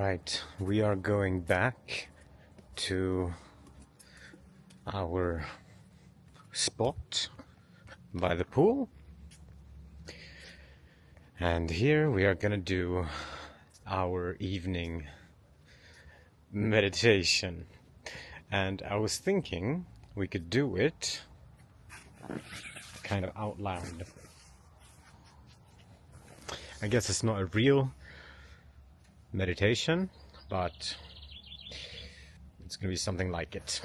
Right, we are going back to our spot by the pool, and here we are gonna do our evening meditation. And I was thinking we could do it kind of out loud. I guess it's not a real meditation, but it's gonna be something like it.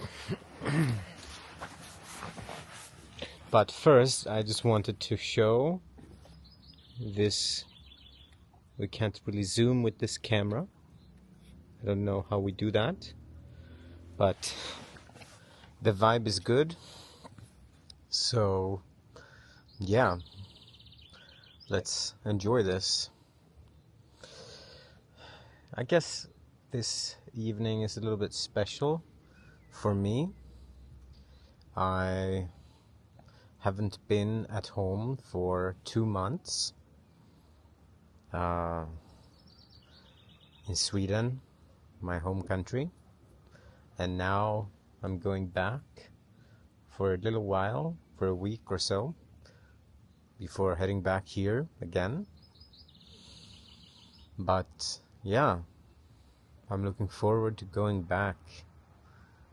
But first, I just wanted to show this. We can't really zoom with this camera. I don't know how we do that, but the vibe is good. So yeah, let's enjoy this. I guess this evening is a little bit special for me. I haven't been at home for 2 months in Sweden, my home country, and now I'm going back for a little while, for a week or so, before heading back here again. But yeah, I'm looking forward to going back,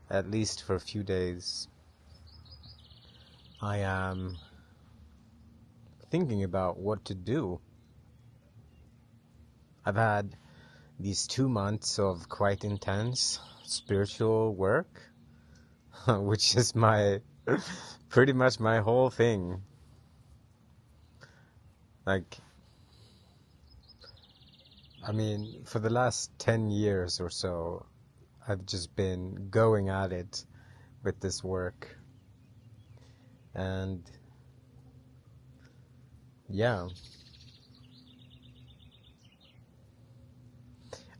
at least for a few days. I am thinking about what to do. I've had these 2 months of quite intense spiritual work, which is pretty much my whole thing. For the last 10 years or so, I've just been going at it with this work. And yeah,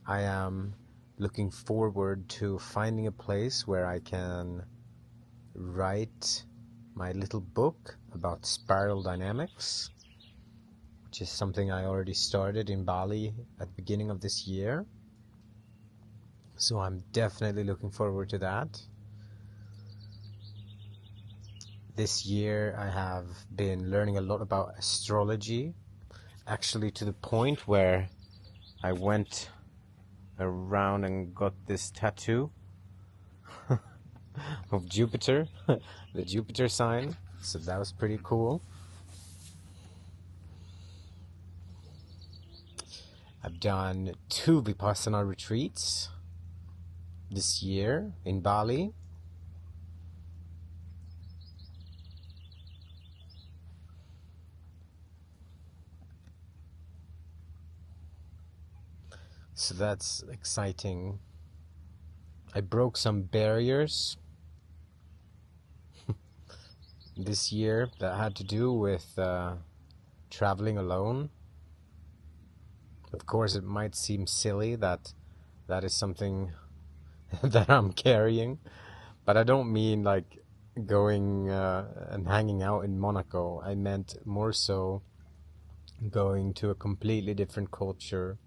I am looking forward to finding a place where I can write my little book about spiral dynamics, which is something I already started in Bali at the beginning of this year. So I'm definitely looking forward to that. This year I have been learning a lot about astrology, actually to the point where I went around and got this tattoo of Jupiter, the Jupiter sign, so that was pretty cool. I've done 2 vipassana retreats this year in Bali. So that's exciting. I broke some barriers this year that had to do with traveling alone. Of course, it might seem silly that is something that I'm carrying, but I don't mean like going and hanging out in Monaco. I meant more so going to a completely different culture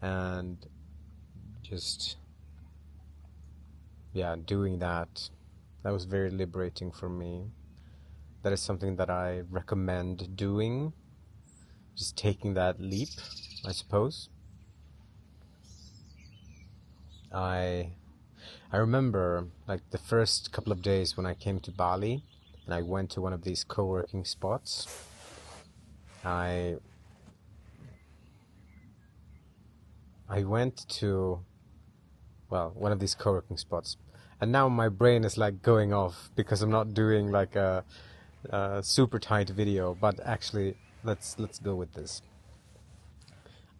and just doing that. That was very liberating for me. That is something that I recommend doing, just taking that leap, I suppose. I remember like the first couple of days when I came to Bali and I went to one of these co-working spots. I went to, one of these co-working spots, and now my brain is like going off because I'm not doing like a super tight video, but actually let's go with this.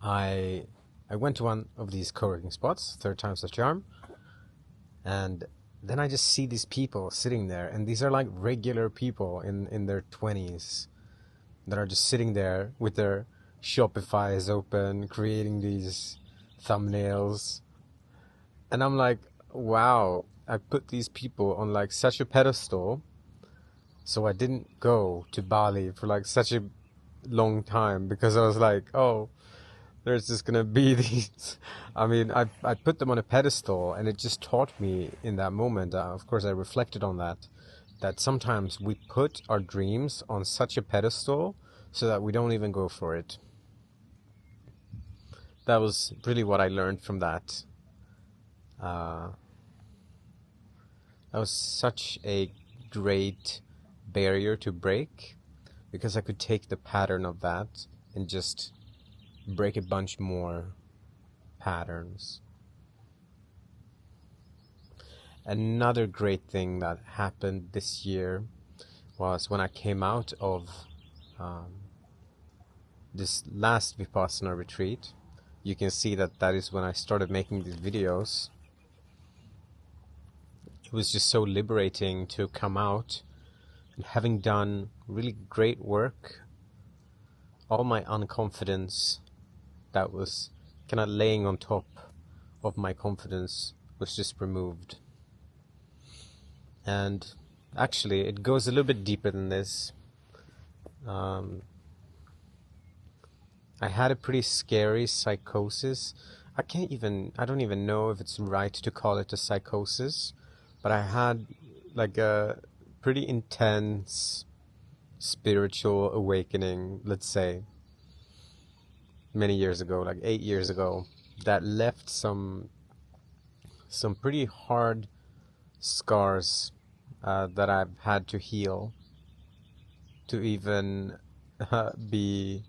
I went to one of these co-working spots, 3rd time's the charm, and then I just see these people sitting there, and these are like regular people in their 20s that are just sitting there with their Shopify's open, creating these thumbnails, and I'm like, wow, I put these people on like such a pedestal, so I didn't go to Bali for like such a long time because I was like, oh, there's just gonna be these. I mean, I put them on a pedestal, and it just taught me in that moment. Of course, I reflected on that sometimes we put our dreams on such a pedestal so that we don't even go for it. That was really what I learned from that. That was such a great barrier to break, because I could take the pattern of that and just break a bunch more patterns. Another great thing that happened this year was when I came out of this last vipassana retreat. You can see that is when I started making these videos. It was just so liberating to come out, and having done really great work, all my unconfidence that was kind of laying on top of my confidence was just removed. And actually, it goes a little bit deeper than this. I had a pretty scary psychosis. I don't even know if it's right to call it a psychosis, but I had like a pretty intense spiritual awakening, let's say, many years ago, like 8 years ago, that left some pretty hard scars that I've had to heal to even be,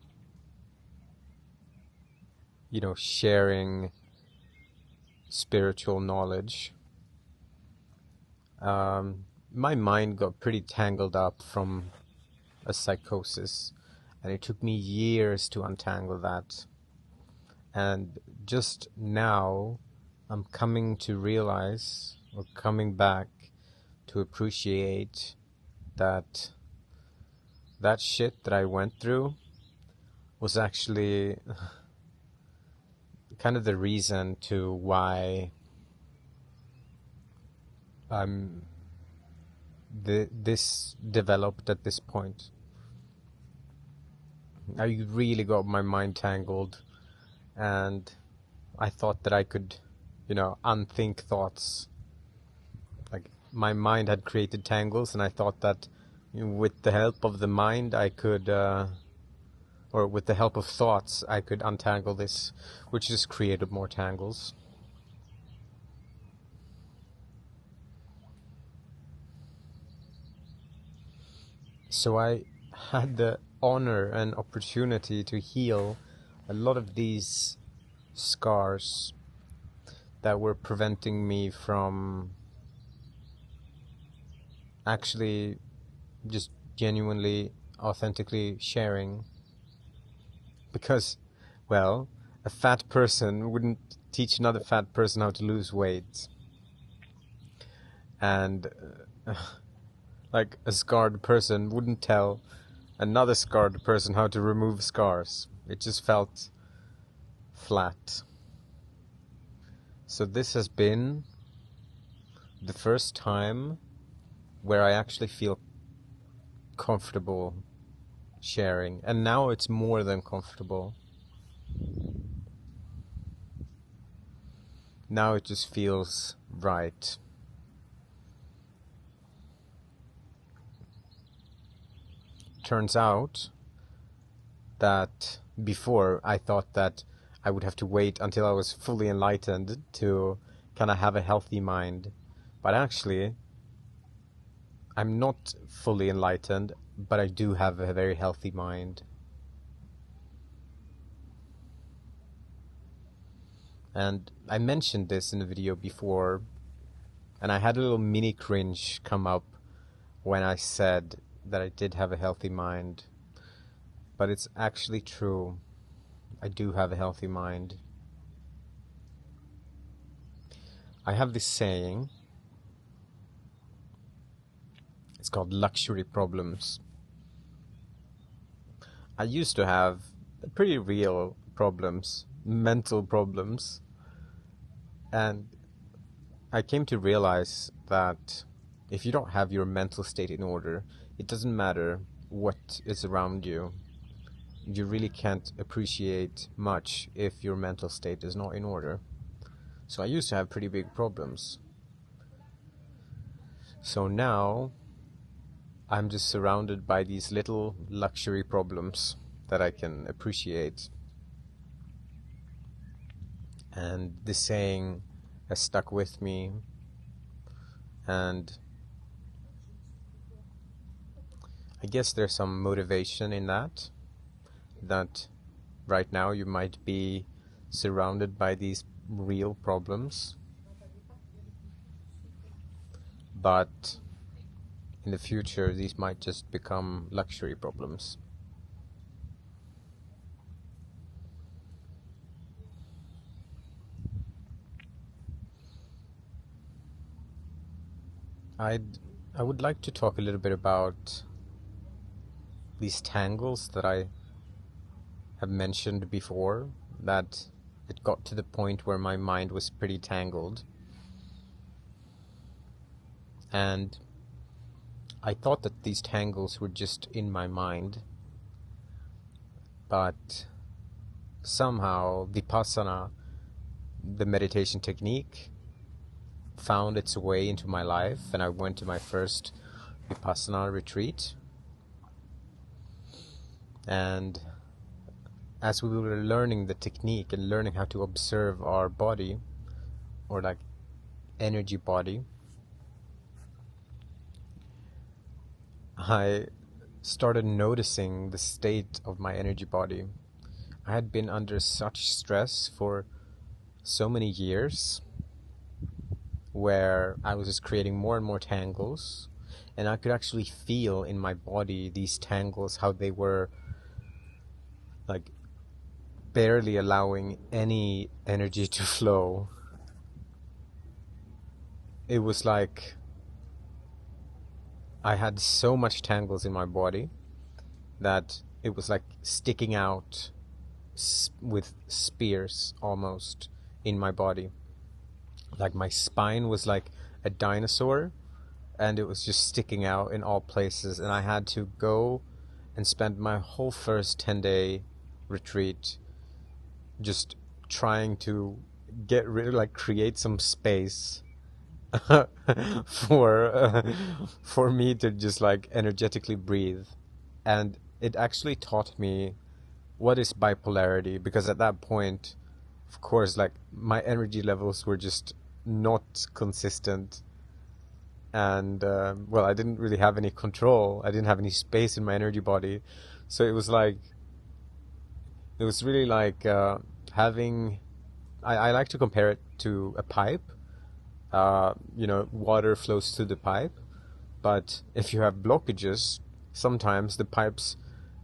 sharing spiritual knowledge. My mind got pretty tangled up from a psychosis, and it took me years to untangle that. And just now, I'm coming to realize, or coming back to appreciate, that shit that I went through was actually kind of the reason to why this developed at this point. I really got my mind tangled, and I thought that I could, unthink thoughts. Like, my mind had created tangles, and I thought that with the help of the mind I could, or with the help of thoughts, I could untangle this, which just created more tangles. So I had the honor and opportunity to heal a lot of these scars that were preventing me from actually just genuinely, authentically sharing. Because, well, a fat person wouldn't teach another fat person how to lose weight. And like a scarred person wouldn't tell another scarred person how to remove scars. It just felt flat. So this has been the first time where I actually feel comfortable sharing. And now it's more than comfortable. Now it just feels right. Turns out that before I thought that I would have to wait until I was fully enlightened to kind of have a healthy mind. But actually, I'm not fully enlightened, but I do have a very healthy mind. And I mentioned this in a video before, and I had a little mini cringe come up when I said that I did have a healthy mind. But it's actually true. I do have a healthy mind. I have this saying. It's called luxury problems. I used to have pretty real problems, mental problems. And I came to realize that if you don't have your mental state in order, it doesn't matter what is around you. you really can't appreciate much if your mental state is not in order. So I used to have pretty big problems. So now I'm just surrounded by these little luxury problems that I can appreciate. And this saying has stuck with me, and I guess there's some motivation in that right now you might be surrounded by these real problems, but in the future these might just become luxury problems. I would like to talk a little bit about these tangles that I have mentioned before, that it got to the point where my mind was pretty tangled. And I thought that these tangles were just in my mind, but somehow vipassana, the meditation technique, found its way into my life, and I went to my first vipassana retreat. And as we were learning the technique and learning how to observe our body, or like energy body, I started noticing the state of my energy body. I had been under such stress for so many years, where I was just creating more and more tangles, and I could actually feel in my body these tangles, how they were like barely allowing any energy to flow. It was like I had so much tangles in my body that it was like sticking out with spears almost in my body. Like my spine was like a dinosaur, and it was just sticking out in all places, and I had to go and spend my whole first 10-day retreat just trying to get rid of, like, create some space for me to just like energetically breathe. And it actually taught me what is bipolarity, because at that point, of course, like, my energy levels were just not consistent, and well, I didn't really have any control. I didn't have any space in my energy body, so it was really like having. I like to compare it to a pipe. Water flows through the pipe, but if you have blockages, sometimes the pipes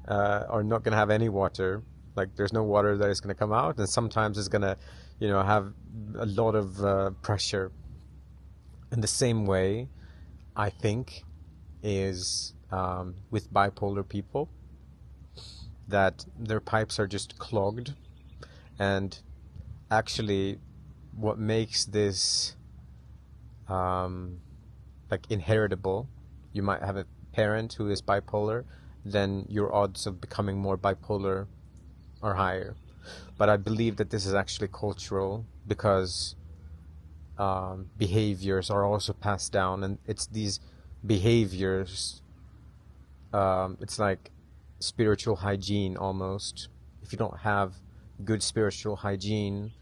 are not going to have any water. Like, there's no water that is going to come out, and sometimes it's going to, have a lot of pressure. In the same way, I think, is with bipolar people, that their pipes are just clogged. And actually, what makes this like inheritable, you might have a parent who is bipolar, then your odds of becoming more bipolar are higher. But I believe that this is actually cultural, because behaviors are also passed down, and it's these behaviors, it's like spiritual hygiene almost. If you don't have good spiritual hygiene,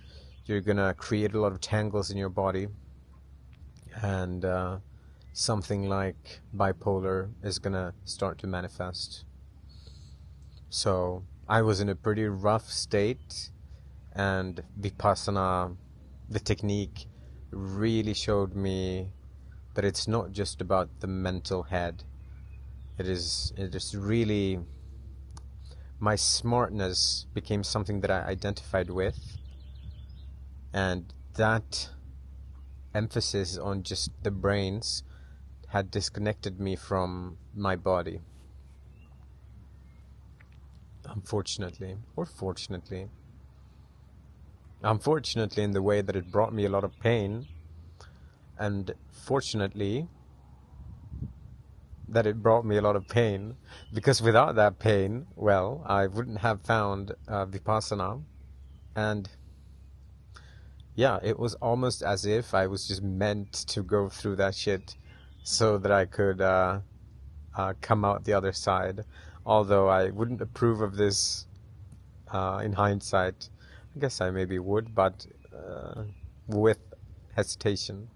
you're gonna create a lot of tangles in your body, and something like bipolar is gonna start to manifest. So I was in a pretty rough state, and vipassana, the technique, really showed me that it's not just about the mental head. It is really, my smartness became something that I identified with, and that emphasis on just the brains had disconnected me from my body. Unfortunately, or fortunately. Unfortunately, in the way that it brought me a lot of pain, and fortunately, that it brought me a lot of pain, because without that pain, well, I wouldn't have found vipassana. And yeah, it was almost as if I was just meant to go through that shit so that I could come out the other side. Although I wouldn't approve of this in hindsight. I guess I maybe would, but with hesitation.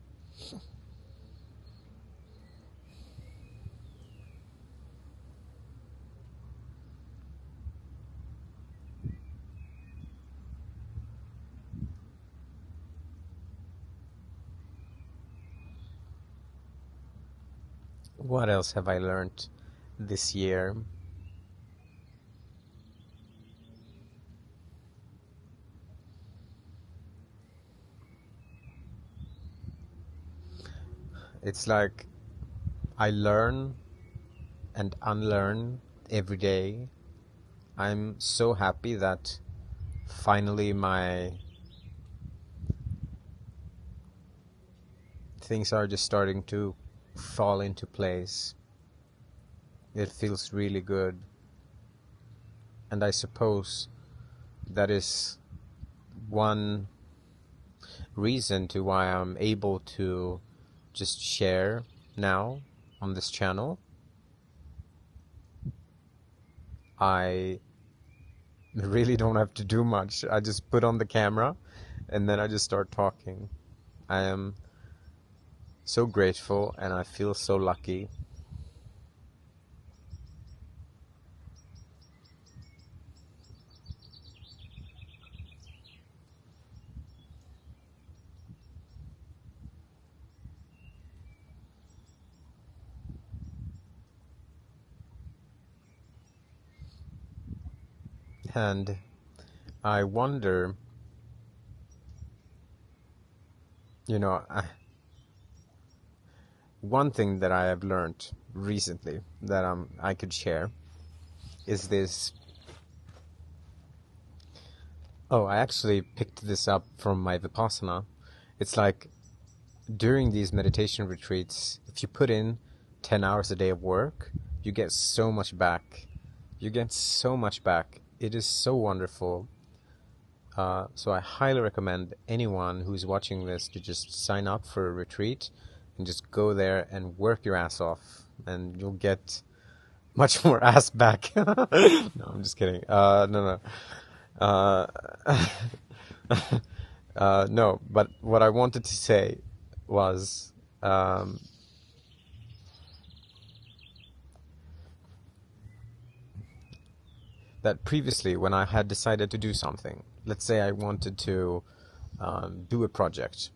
What else have I learned this year? It's like I learn and unlearn every day. I'm so happy that finally my things are just starting to fall into place. It feels really good. And I suppose that is one reason to why I'm able to just share now on this channel. I really don't have to do much. I just put on the camera and then I just start talking. I am so grateful and I feel so lucky. And I wonder, one thing that I have learned recently that I could share is this. Oh, I actually picked this up from my vipassana. It's like during these meditation retreats, if you put in 10 hours a day of work, you get so much back. You get so much back. It is so wonderful. So I highly recommend anyone who's watching this to just sign up for a retreat and just go there and work your ass off, and you'll get much more ass back. No, I'm just kidding. No. No, but what I wanted to say was that previously when I had decided to do something, let's say I wanted to do a project,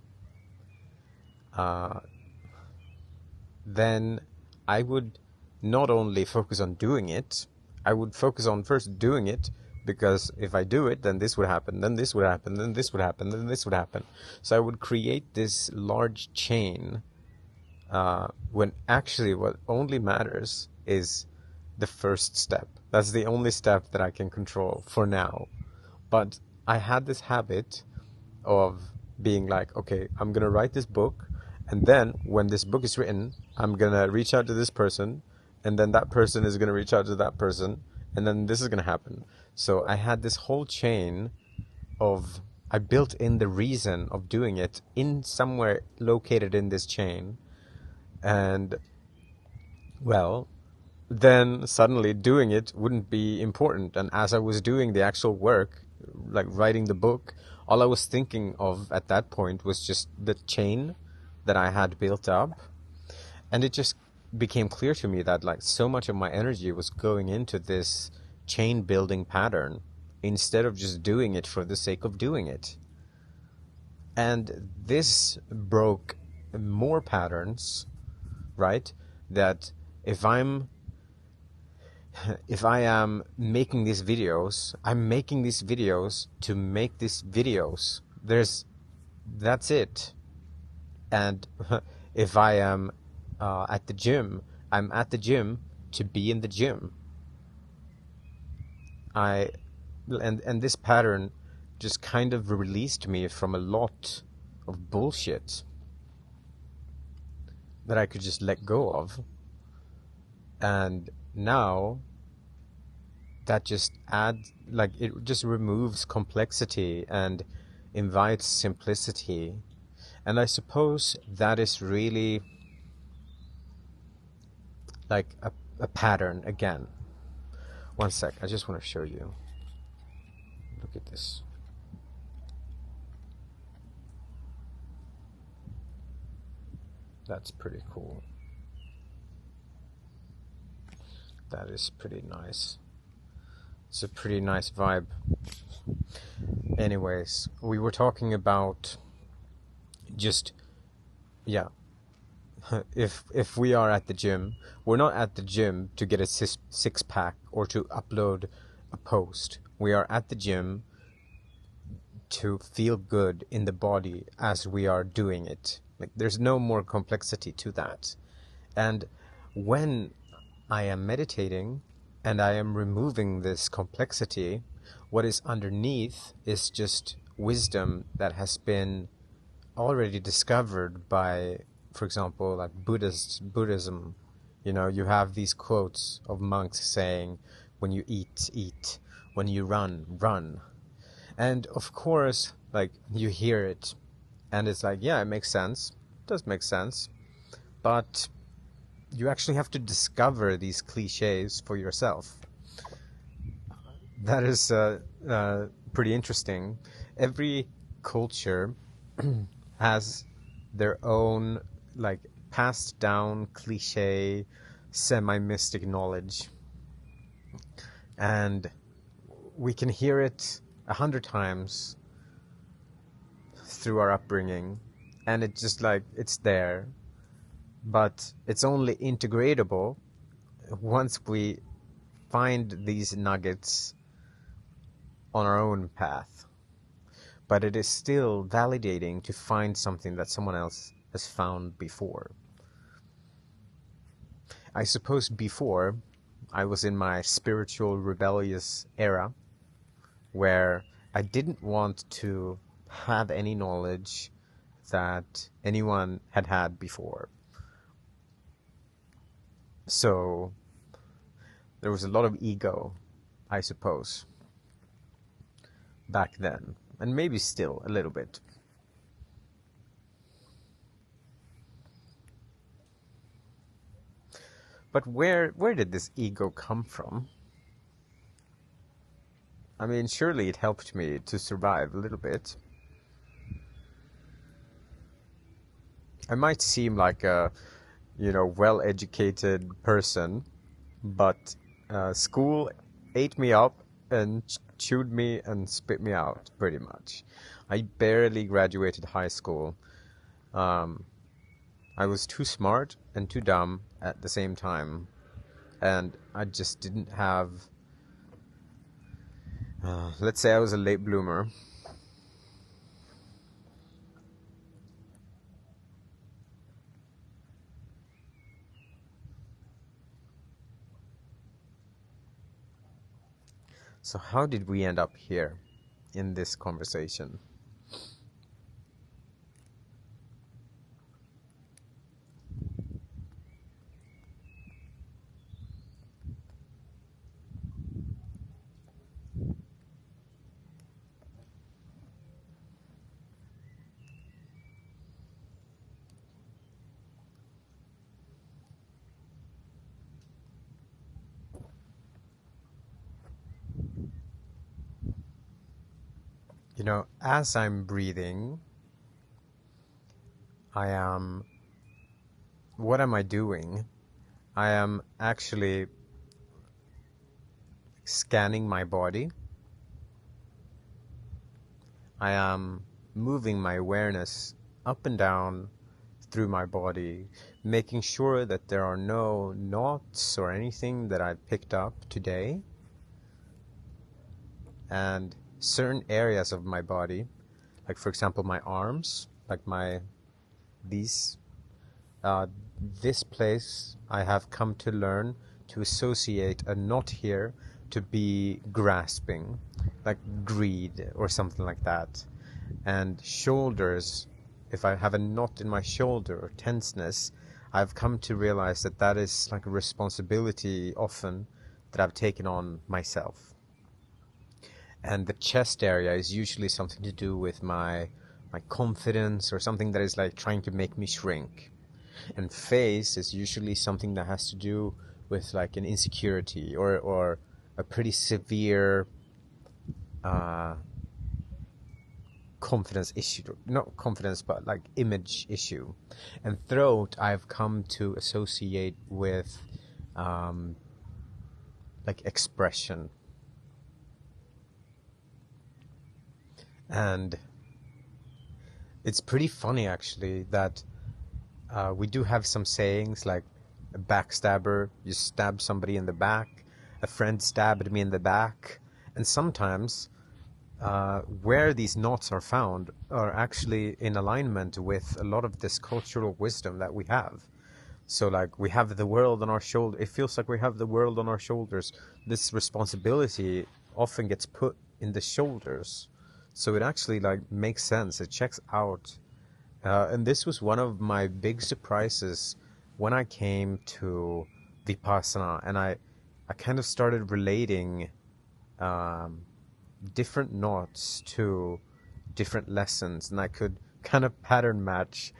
then I would not only focus on doing it, I would focus on first doing it, because if I do it, then this would happen, then this would happen, then this would happen, then this would happen. So I would create this large chain when actually what only matters is the first step. That's the only step that I can control for now. But I had this habit of being like, okay, I'm going to write this book, and then when this book is written, I'm going to reach out to this person, and then that person is going to reach out to that person, and then this is going to happen. So I had this whole chain of, I built in the reason of doing it in somewhere located in this chain. And, well, then suddenly doing it wouldn't be important. And as I was doing the actual work, like writing the book, all I was thinking of at that point was just the chain that I had built up. And it just became clear to me that like so much of my energy was going into this chain building pattern instead of just doing it for the sake of doing it. And this broke more patterns, right? That if I am making these videos, I'm making these videos to make these videos. That's it. And if I am at the gym, I'm at the gym to be in the gym. And this pattern just kind of released me from a lot of bullshit that I could just let go of. And now that just adds, like, it just removes complexity and invites simplicity. And I suppose that is really like a pattern again. One sec, I just want to show you. Look at this. That's pretty cool. That is pretty nice. It's a pretty nice vibe. Anyways, we were talking about just, yeah, if we are at the gym, we're not at the gym to get a six-pack or to upload a post. We are at the gym to feel good in the body as we are doing it. Like, there's no more complexity to that. And when I am meditating and I am removing this complexity, what is underneath is just wisdom that has been already discovered by, for example, like Buddhism. You know, you have these quotes of monks saying, when you eat, eat. When you run, run. And of course, like, you hear it and it's like, yeah, it makes sense. It does make sense. But you actually have to discover these cliches for yourself. That is pretty interesting. Every culture has their own, like, passed down cliche, semi-mystic knowledge. And we can hear it 100 times through our upbringing, and it's just like, it's there. But it's only integratable once we find these nuggets on our own path. But it is still validating to find something that someone else has found before. I suppose before, I was in my spiritual rebellious era, where I didn't want to have any knowledge that anyone had had before. So there was a lot of ego, I suppose, back then, and maybe still a little bit. But where did this ego come from? I mean, surely it helped me to survive a little bit. I might seem like a, well-educated person, but school ate me up and chewed me and spit me out, pretty much. I barely graduated high school. I was too smart and too dumb at the same time, and I just didn't have... let's say I was a late bloomer. So how did we end up here in this conversation? As I'm breathing, what am I doing? I am actually scanning my body. I am moving my awareness up and down through my body, making sure that there are no knots or anything that I picked up today. And certain areas of my body, like for example my arms, like this place, I have come to learn to associate a knot here to be grasping, like greed or something like that. And shoulders, if I have a knot in my shoulder or tenseness, I've come to realize that that is like a responsibility often that I've taken on myself. And the chest area is usually something to do with my confidence, or something that is like trying to make me shrink. And face is usually something that has to do with like an insecurity, or a pretty severe confidence issue. Not confidence, but like image issue. And throat I've come to associate with like expression. And it's pretty funny actually that we do have some sayings like a backstabber, you stab somebody in the back, a friend stabbed me in the back. And sometimes where these knots are found are actually in alignment with a lot of this cultural wisdom that we have. So like we have the world on our shoulder. It feels like we have the world on our shoulders. This responsibility often gets put in the shoulders. So it actually like makes sense. It checks out. And this was one of my big surprises when I came to vipassana, and I kind of started relating different knots to different lessons, and I could kind of pattern match.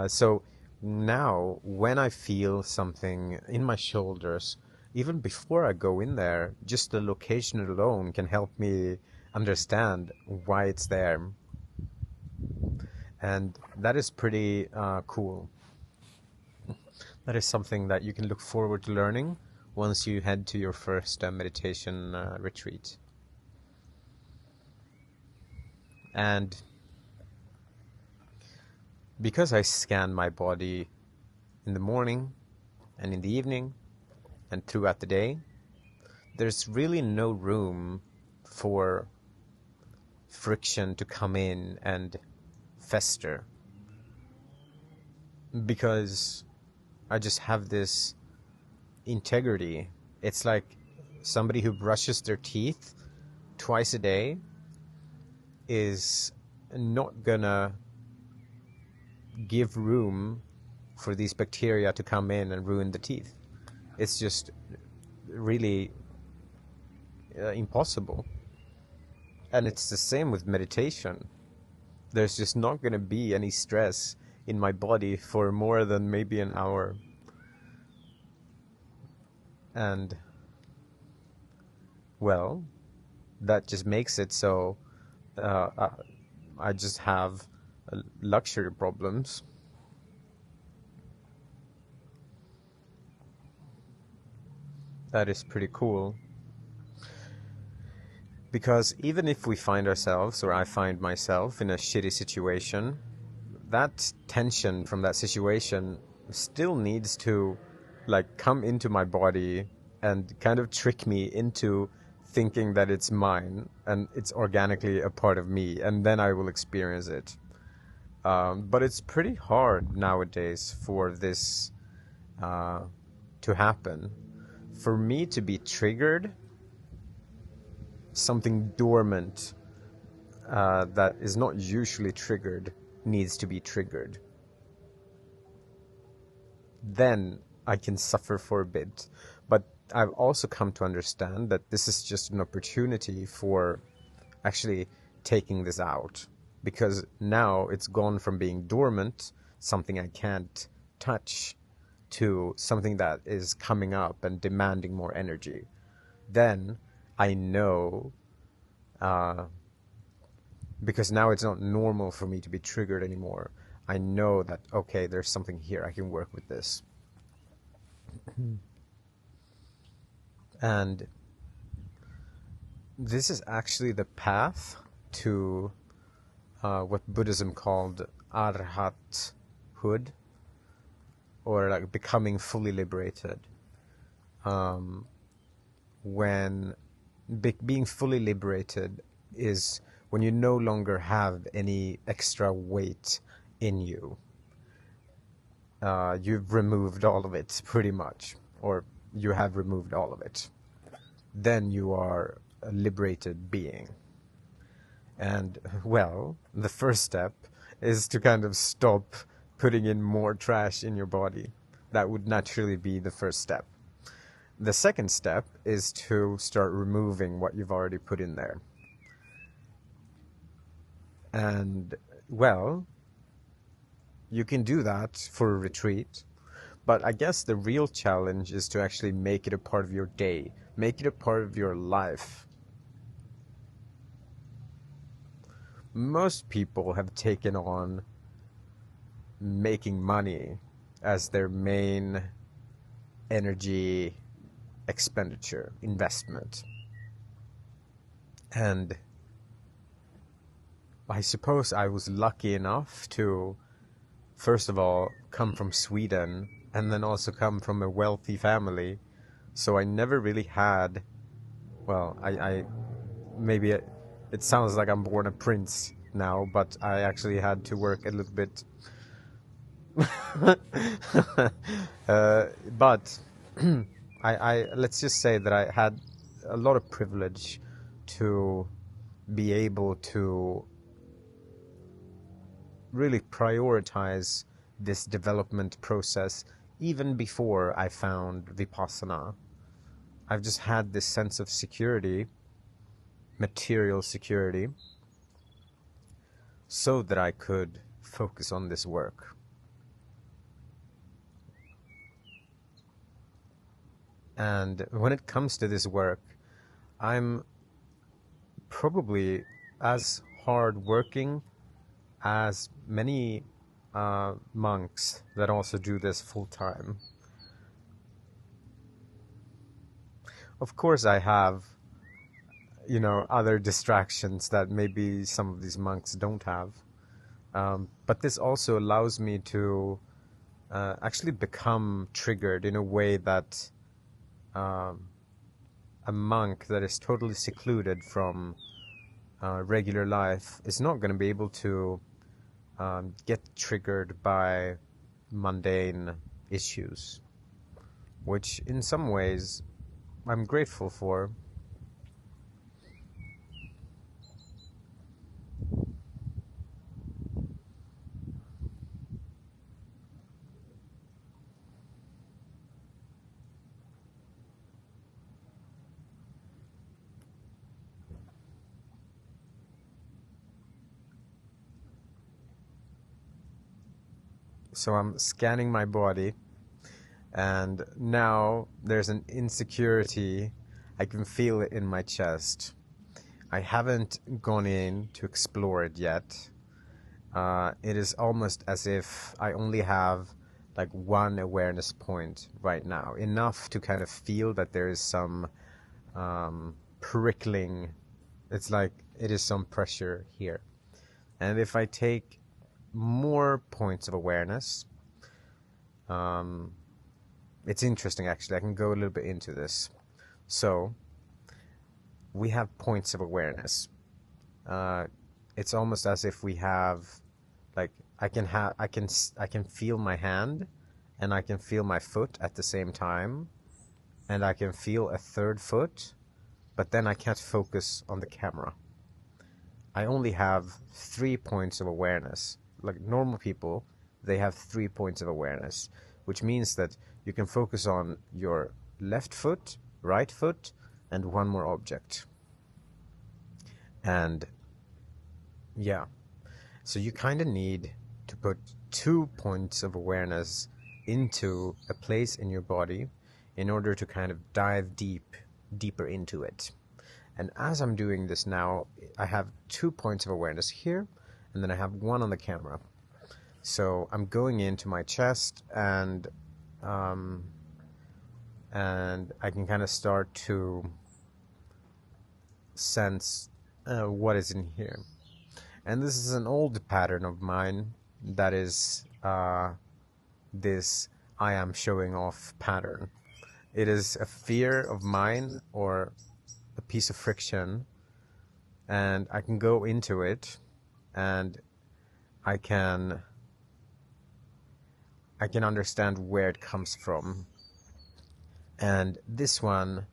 So now when I feel something in my shoulders, even before I go in there, just the location alone can help me understand why it's there. And that is pretty cool. That is something that you can look forward to learning once you head to your first meditation retreat. And because I scan my body in the morning and in the evening and throughout the day, there's really no room for friction to come in and fester, because I just have this integrity. It's like somebody who brushes their teeth twice a day is not gonna give room for these bacteria to come in and ruin the teeth. It's just really impossible. And it's the same with meditation. There's just not going to be any stress in my body for more than maybe an hour. And, well, that just makes it so I just have luxury problems. That is pretty cool. Because even if we find ourselves, or I find myself, in a shitty situation, that tension from that situation still needs to like come into my body and kind of trick me into thinking that it's mine and it's organically a part of me, and then I will experience it. But it's pretty hard nowadays for this to happen. For me to be triggered, something dormant that is not usually triggered needs to be triggered. Then I can suffer for a bit. But I've also come to understand that this is just an opportunity for actually taking this out. Because now it's gone from being dormant, something I can't touch, to something that is coming up and demanding more energy. Then I know, because now it's not normal for me to be triggered anymore. I know that, okay, there's something here, I can work with this. And this is actually the path to what Buddhism called arhathood, or like becoming fully liberated. When being fully liberated is when you no longer have any extra weight in you. You've removed all of it, pretty much, or you have removed all of it. Then you are a liberated being. And, well, the first step is to kind of stop putting in more trash in your body. That would naturally be the first step. The second step is to start removing what you've already put in there. And, well, you can do that for a retreat, but I guess the real challenge is to actually make it a part of your day, make it a part of your life. Most people have taken on making money as their main energy expenditure, investment. And I suppose I was lucky enough to, first of all, come from Sweden and then also come from a wealthy family. So I never really had, well, I maybe it sounds like I'm born a prince now, but I actually had to work a little bit. But I let's just say that I had a lot of privilege to be able to really prioritize this development process even before I found vipassana. I've just had this sense of security, material security, so that I could focus on this work. And when it comes to this work, I'm probably as hard-working as many monks that also do this full-time. Of course, I have, other distractions that maybe some of these monks don't have. But this also allows me to actually become triggered in a way that a monk that is totally secluded from regular life is not going to be able to get triggered by mundane issues, which in some ways I'm grateful for. So I'm scanning my body, and now there's an insecurity. I can feel it in my chest. I haven't gone in to explore it yet. It is almost as if I only have like one awareness point right now, enough to kind of feel that there is some prickling. It's like it is some pressure here. And if I take more points of awareness, it's interesting actually. I can go a little bit into this. So we have points of awareness. It's almost as if we have, like, I can feel my hand, and I can feel my foot at the same time, and I can feel a third foot, but then I can't focus on the camera. I only have 3 points of awareness. Like normal people, they have 3 points of awareness, which means that you can focus on your left foot, right foot, and one more object. And yeah, so you kind of need to put 2 points of awareness into a place in your body in order to kind of dive deeper into it. And as I'm doing this now, I have 2 points of awareness here, and then I have one on the camera. So I'm going into my chest, and I can kind of start to sense what is in here. And this is an old pattern of mine, that is this I am showing off pattern. It is a fear of mine, or a piece of friction, and I can go into it, and I can understand where it comes from. And this one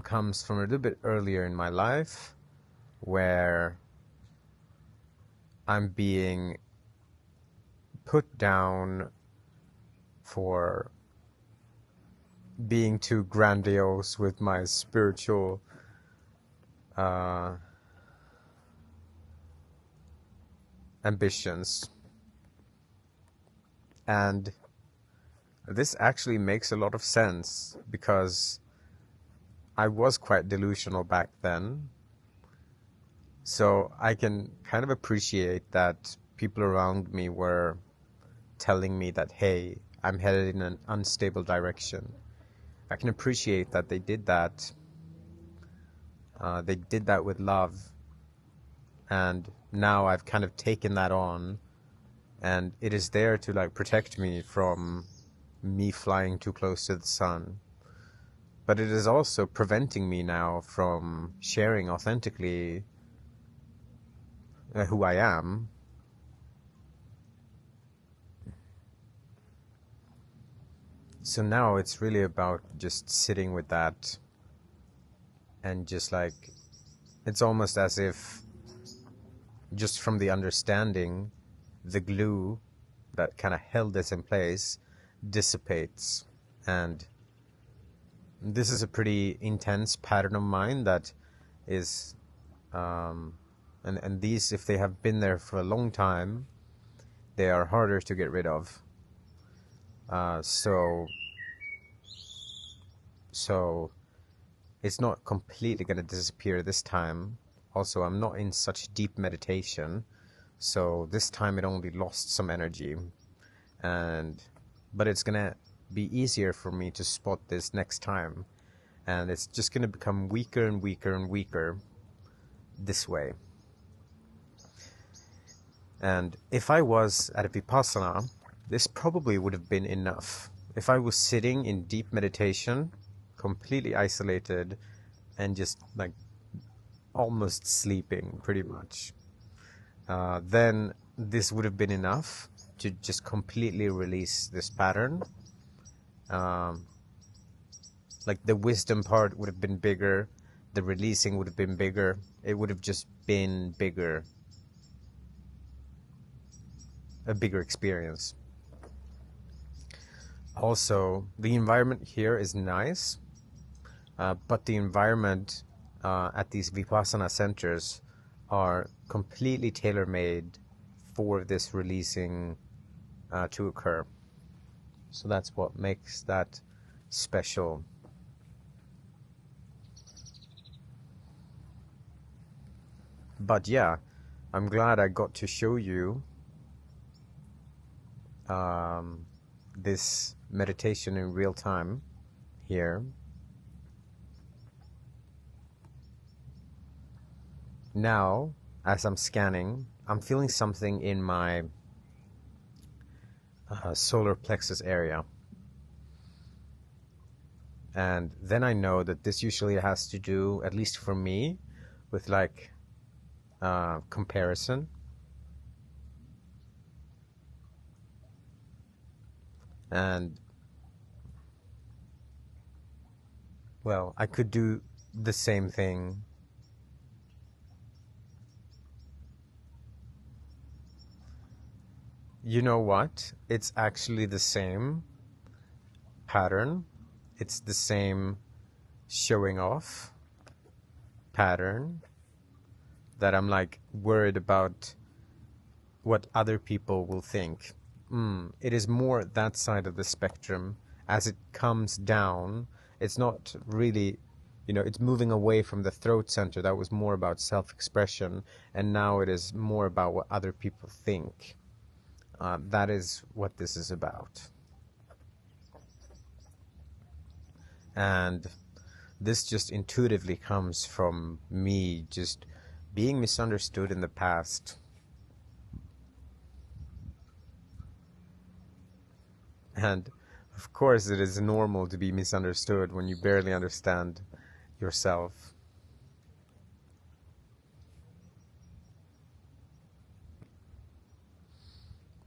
comes from a little bit earlier in my life, where I'm being put down for being too grandiose with my spiritual ambitions. And this actually makes a lot of sense, because I was quite delusional back then. So I can kind of appreciate that people around me were telling me that, hey, I'm headed in an unstable direction. I can appreciate that they did that. They did that with love. And now I've kind of taken that on, and it is there to like protect me from me flying too close to the sun. But it is also preventing me now from sharing authentically who I am. So now it's really about just sitting with that, and just like, it's almost as if just from the understanding, the glue that kind of held this in place dissipates. And this is a pretty intense pattern of mine that is, and these, if they have been there for a long time, they are harder to get rid of. So it's not completely going to disappear this time. Also, I'm not in such deep meditation, so this time it only lost some energy. But it's going to be easier for me to spot this next time. And it's just going to become weaker and weaker and weaker this way. And if I was at a vipassana, this probably would have been enough. If I was sitting in deep meditation, completely isolated, and just like almost sleeping pretty much, then this would have been enough to just completely release this pattern. Like the wisdom part would have been bigger, the releasing would have been bigger, it would have just been bigger, a bigger experience. Also, the environment here is nice, but the environment at these vipassana centers are completely tailor-made for this releasing to occur. So that's what makes that special. But yeah, I'm glad I got to show you this meditation in real time here. Now, as I'm scanning, I'm feeling something in my solar plexus area. And then I know that this usually has to do, at least for me, with like comparison. And well, I could do the same thing. You know what? It's actually the same pattern. It's the same showing off pattern that I'm like worried about what other people will think. It is more that side of the spectrum. As it comes down, it's not really, it's moving away from the throat center. That was more about self-expression, and now it is more about what other people think. That is what this is about. And this just intuitively comes from me just being misunderstood in the past. And of course it is normal to be misunderstood when you barely understand yourself.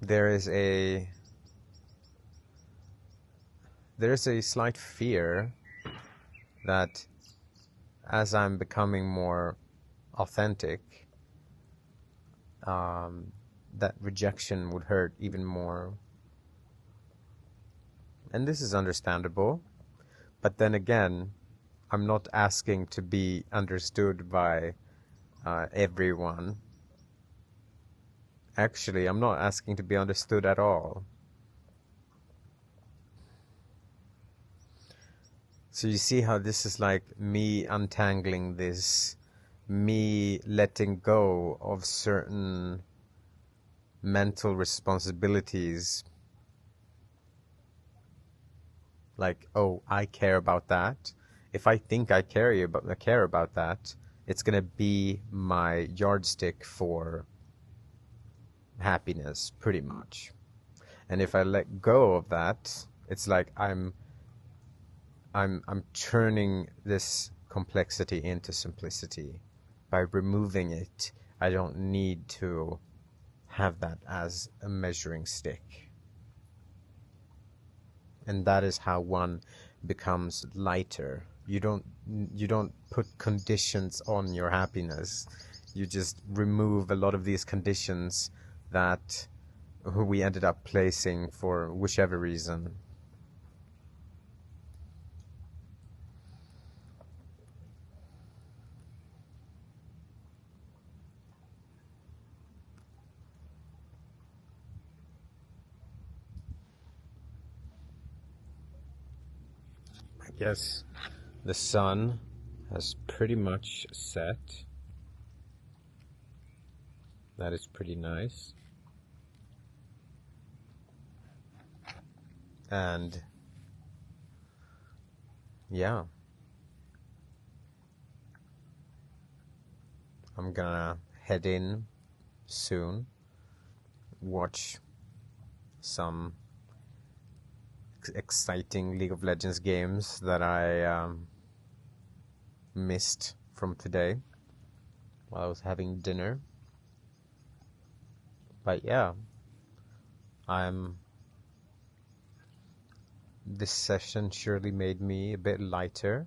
There is a slight fear that as I'm becoming more authentic, that rejection would hurt even more. And this is understandable. But then again, I'm not asking to be understood by everyone. Actually, I'm not asking to be understood at all. So you see how this is like me untangling this, me letting go of certain mental responsibilities. Like, oh, I care about that. If I think I care about that, it's gonna be my yardstick for happiness, pretty much. And if I let go of that, it's like I'm turning this complexity into simplicity. By removing it, I don't need to have that as a measuring stick. And that is how one becomes lighter. You don't put conditions on your happiness. You just remove a lot of these conditions that we ended up placing for whichever reason. I guess the sun has pretty much set. That is pretty nice. And yeah, I'm gonna head in soon, watch some exciting League of Legends games that I missed from today while I was having dinner. But yeah, this session surely made me a bit lighter,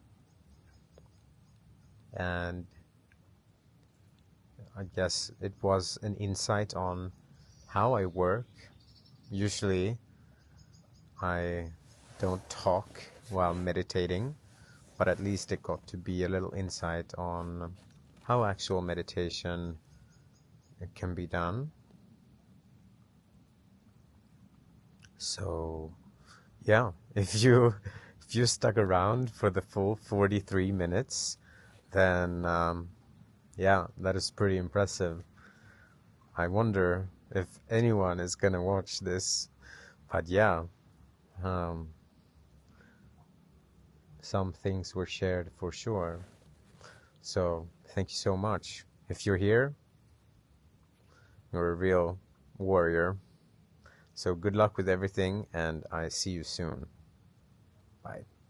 and I guess it was an insight on how I work. Usually I don't talk while meditating, but at least it got to be a little insight on how actual meditation can be done. So yeah, if you stuck around for the full 43 minutes, then yeah, that is pretty impressive. I wonder if anyone is gonna watch this, but yeah, some things were shared for sure. So thank you so much. If you're here, you're a real warrior. So good luck with everything, and I see you soon. Bye.